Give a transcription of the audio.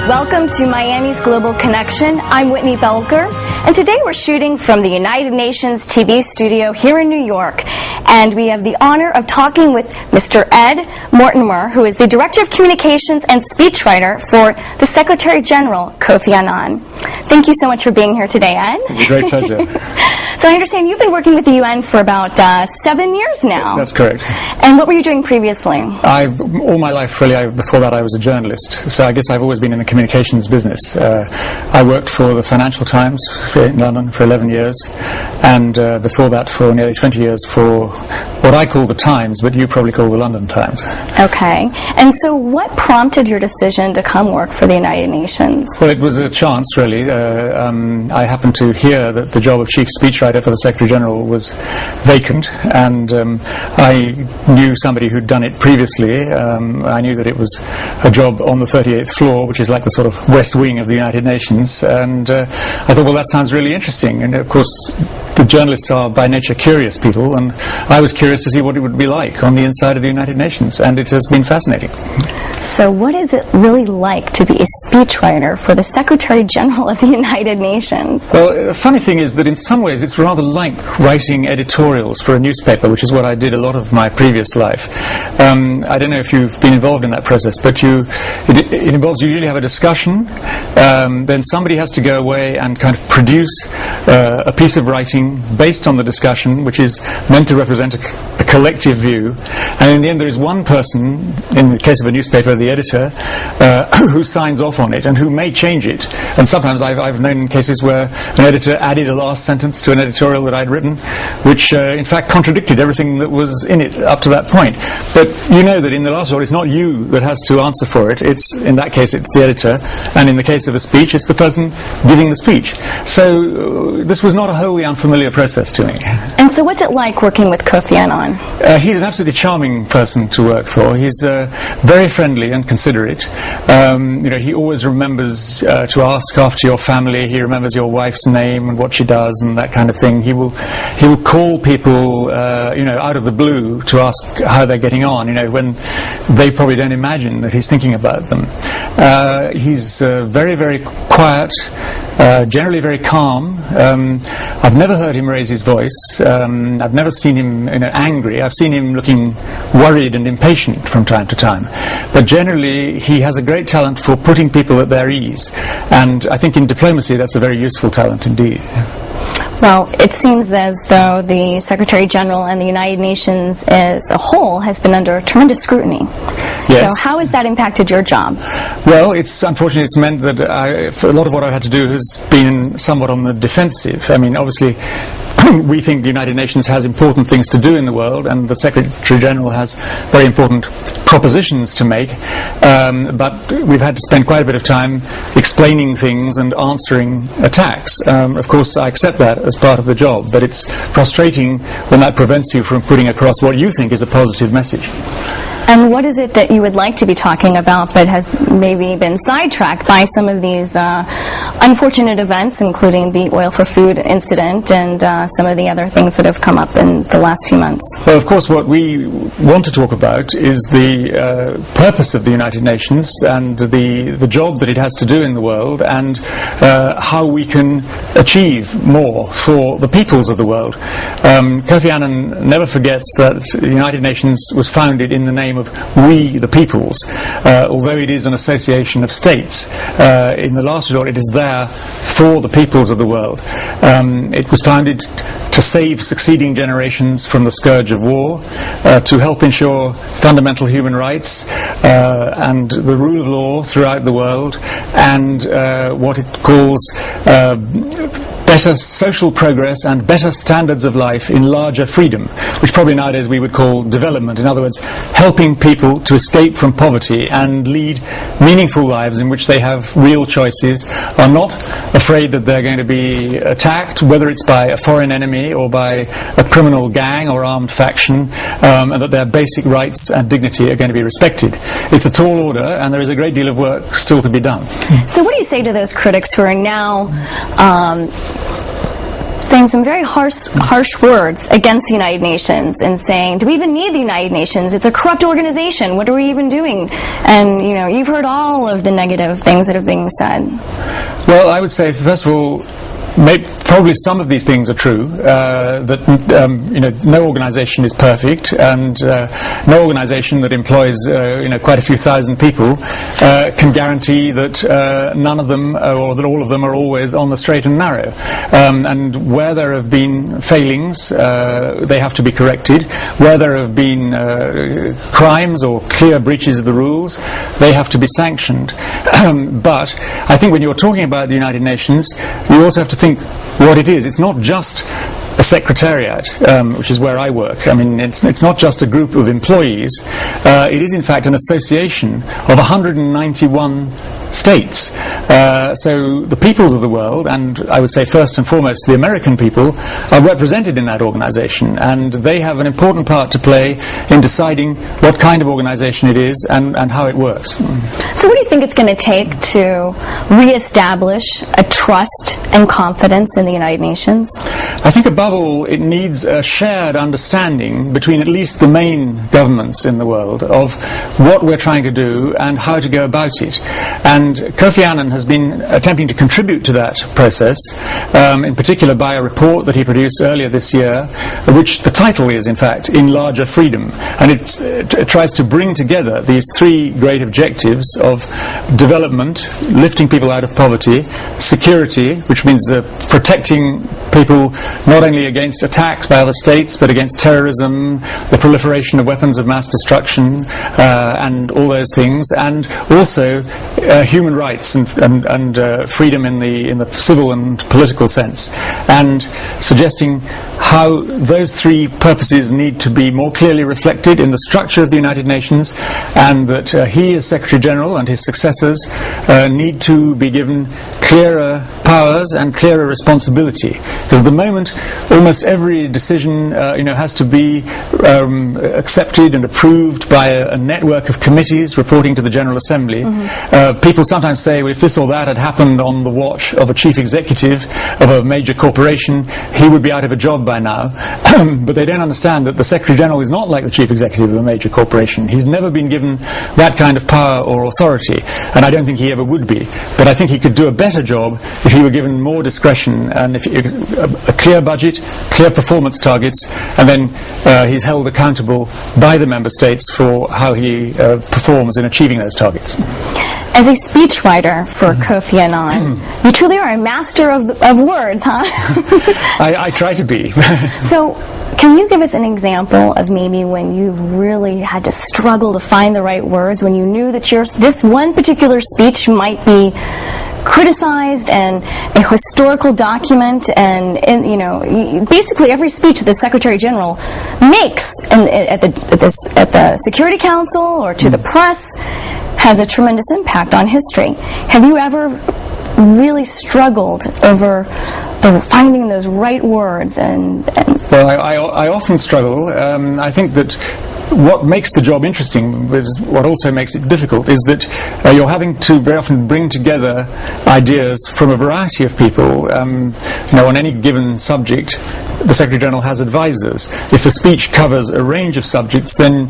Welcome to Miami's Global Connection. I'm Whitney Belker, and today we're shooting from the United Nations TV studio here in New York, and we have the honor of talking with Mr. Ed Mortimer, who is the Director of Communications and Speechwriter for the Secretary General, Kofi Annan. Thank you so much for being here today, Ed. It's a great pleasure. So I understand you've been working with the UN for about 7 years now. That's correct. And what were you doing previously? All my life, really, before that I was a journalist, so I guess I've always been in the communications business. I worked for the Financial Times in London for 11 years, and before that for nearly 20 years for what I call the Times, but you probably call the London Times. Okay. And so what prompted your decision to come work for the United Nations? Well, it was a chance, really. I happened to hear that the job of Chief Speechwriter for the Secretary General was vacant, and I knew somebody who'd done it previously. I knew that it was a job on the 38th floor, which is like the sort of West Wing of the United Nations, and I thought, well, that sounds really interesting. And of course, the journalists are by nature curious people, and I was curious to see what it would be like on the inside of the United Nations, and it has been fascinating. So what is it really like to be a speechwriter for the Secretary General of the United Nations? Well, the funny thing is that in some ways it's rather like writing editorials for a newspaper, which is what I did a lot of my previous life. I don't know if you've been involved in that process, but it involves, you usually have a discussion, then somebody has to go away and kind of produce a piece of writing based on the discussion, which is meant to represent a collective view, and in the end there is one person, in the case of a newspaper, the editor, who signs off on it and who may change it. And sometimes I've known cases where an editor added a last sentence to an editorial that I'd written, which in fact contradicted everything that was in it up to that point. But you know that in the last resort it's not you that has to answer for it. It's, in that case, it's the editor, and in the case of a speech it's the person giving the speech. So this was not a wholly unfamiliar process to me. And so what's it like working with Kofi Annan? He's an absolutely charming person to work for. He's very friendly and considerate. He always remembers to ask after your family. He remembers your wife's name and what she does and that kind of thing. He will call people out of the blue to ask how they're getting on, when they probably don't imagine that he's thinking about them. He's very, very quiet, generally very calm. I've never heard him raise his voice. I've never seen him angry. I've seen him looking worried and impatient from time to time. But generally, he has a great talent for putting people at their ease. And I think in diplomacy, that's a very useful talent indeed. Well, it seems as though the Secretary General and the United Nations as a whole has been under tremendous scrutiny. Yes. So how has that impacted your job? Well, unfortunately it's meant that a lot of what I've had to do has been somewhat on the defensive. I mean, obviously, we think the United Nations has important things to do in the world, and the Secretary General has very important propositions to make, but we've had to spend quite a bit of time explaining things and answering attacks. Of course, I accept that as part of the job, but it's frustrating when that prevents you from putting across what you think is a positive message. And what is it that you would like to be talking about but has maybe been sidetracked by some of these unfortunate events, including the oil for food incident and some of the other things that have come up in the last few months? Well, of course, what we want to talk about is the purpose of the United Nations and the job that it has to do in the world, and how we can achieve more for the peoples of the world. Kofi Annan never forgets that the United Nations was founded in the name of we the peoples, although it is an association of states. In the last resort it is there for the peoples of the world. It was founded to save succeeding generations from the scourge of war, to help ensure fundamental human rights and the rule of law throughout the world, and what it calls better social progress and better standards of life in larger freedom, which probably nowadays we would call development. In other words, helping people to escape from poverty and lead meaningful lives in which they have real choices, are not afraid that they're going to be attacked, whether it's by a foreign enemy or by a criminal gang or armed faction, and that their basic rights and dignity are going to be respected. It's a tall order, and there is a great deal of work still to be done. So what do you say to those critics who are now saying some very harsh words against the United Nations and saying, do we even need the United Nations? It's a corrupt organization. What are we even doing? And, you know, you've heard all of the negative things that are being said. Well, I would say, first of all, probably some of these things are true, that you know, no organisation is perfect, and no organisation that employs you know, quite a few thousand people can guarantee that none of them or that all of them are always on the straight and narrow. And where there have been failings, they have to be corrected. Where there have been crimes or clear breaches of the rules, they have to be sanctioned. But I think when you're talking about the United Nations, you also have to think what it is. It's not just a secretariat, which is where I work. I mean, it's not just a group of employees. It is, in fact, an association of 191 states. So the peoples of the world, and I would say first and foremost the American people, are represented in that organization, and they have an important part to play in deciding what kind of organization it is and how it works. So what do you think it's going to take to reestablish a trust and confidence in the United Nations? I think above all it needs a shared understanding between at least the main governments in the world of what we're trying to do and how to go about it. And Kofi Annan has been attempting to contribute to that process, in particular by a report that he produced earlier this year, which the title is, in fact, In Larger Freedom. And it tries to bring together these three great objectives of development, lifting people out of poverty, security, which means protecting people not only against attacks by other states, but against terrorism, the proliferation of weapons of mass destruction, and all those things, and also human rights and freedom in the civil and political sense, and suggesting how those three purposes need to be more clearly reflected in the structure of the United Nations, and that he as Secretary General and his successors need to be given clearer powers and clearer responsibility. Because at the moment, almost every decision has to be accepted and approved by a network of committees reporting to the General Assembly. People sometimes say, well, if this or that had happened on the watch of a chief executive of a major corporation, he would be out of a job by now. But they don't understand that the Secretary General is not like the chief executive of a major corporation. He's never been given that kind of power or authority, and I don't think he ever would be. But I think he could do a better job if he were given more discretion and if a clear budget, clear performance targets, and then he's held accountable by the member states for how he performs in achieving those targets. As a speechwriter for Kofi Annan, you truly are a master of words, huh? I try to be. So, can you give us an example of maybe when you've really had to struggle to find the right words, when you knew that this one particular speech might be criticized and a historical document, and basically every speech that the Secretary General makes at the Security Council or to the press has a tremendous impact on history. Have you ever really struggled over finding those right words? Well, I often struggle. I think that what makes the job interesting, is what also makes it difficult, is that you're having to very often bring together ideas from a variety of people. On any given subject, the Secretary General has advisors. If the speech covers a range of subjects, then